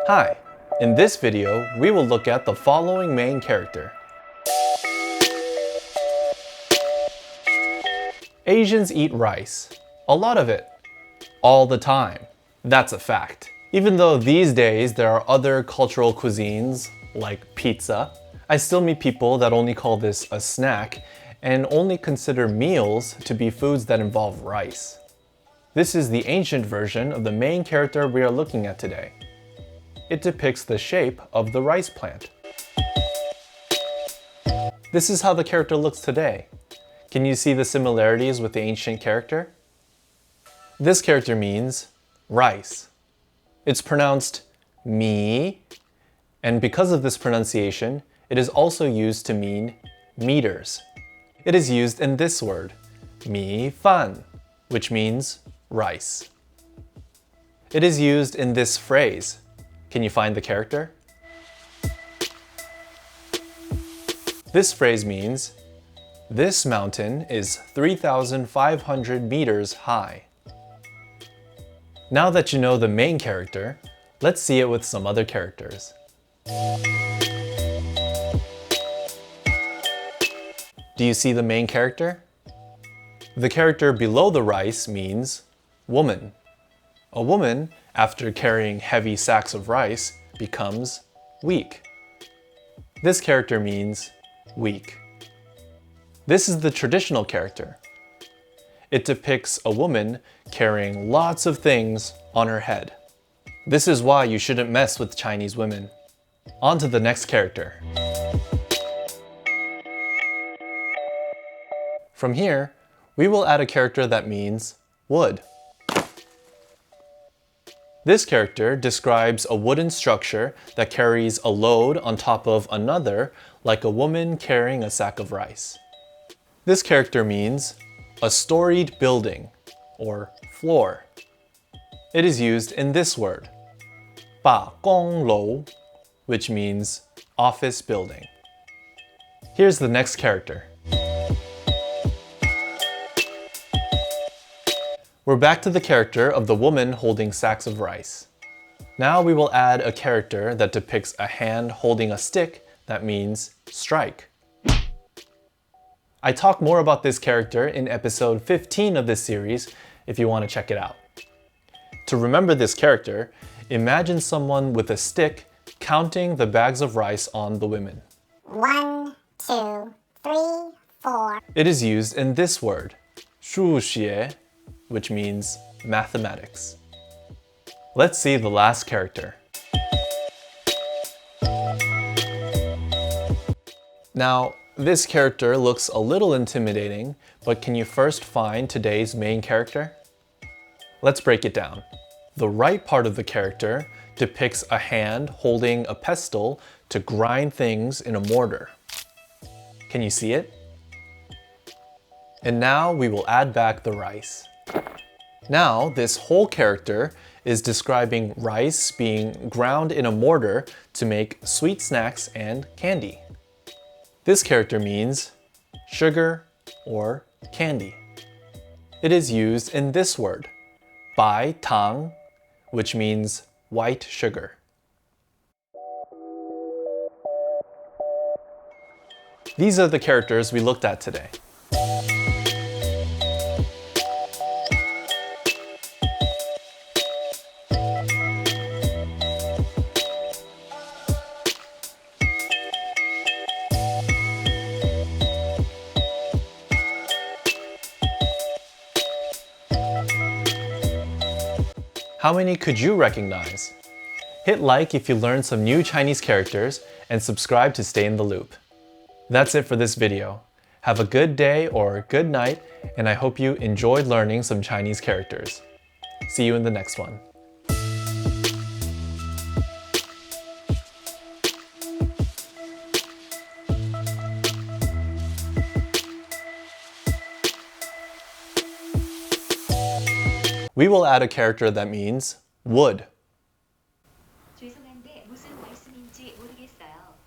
Hi, in this video, we will look at the following main character. Asians eat rice. A lot of it. All the time. That's a fact. Even though these days there are other cultural cuisines, like pizza, I still meet people that only call this a snack and only consider meals to be foods that involve rice. This is the ancient version of the main character we are looking at today. It depicts the shape of the rice plant. This is how the character looks today. Can you see the similarities with the ancient character? This character means rice. It's pronounced mi, and because of this pronunciation, it is also used to mean meters. It is used in this word, mi fan, which means rice. It is used in this phrase. Can you find the character? This phrase means, this mountain is 3,500 meters high. Now that you know the main character, let's see it with some other characters. Do you see the main character? The character below the rice means woman. A woman, after carrying heavy sacks of rice, becomes weak. This character means weak. This is the traditional character. It depicts a woman carrying lots of things on her head. This is why you shouldn't mess with Chinese women. On to the next character. From here, we will add a character that means wood. This character describes a wooden structure that carries a load on top of another, like a woman carrying a sack of rice. This character means a storied building, or floor. It is used in this word, 办公楼, which means office building. Here's the next character. We're back to the character of the woman holding sacks of rice. Now we will add a character that depicts a hand holding a stick that means strike. I talk more about this character in episode 15 of this series if you want to check it out. To remember this character, imagine someone with a stick counting the bags of rice on the women. 1, 2, 3, 4. It is used in this word, 数学, which means mathematics. Let's see the last character. Now, this character looks a little intimidating, but can you first find today's main character? Let's break it down. The right part of the character depicts a hand holding a pestle to grind things in a mortar. Can you see it? And now we will add back the rice. Now, this whole character is describing rice being ground in a mortar to make sweet snacks and candy. This character means sugar or candy. It is used in this word, 白糖, which means white sugar. These are the characters we looked at today. How many could you recognize? Hit like if you learned some new Chinese characters and subscribe to stay in the loop. That's it for this video. Have a good day or good night, and I hope you enjoyed learning some Chinese characters. See you in the next one. We will add a character that means wood.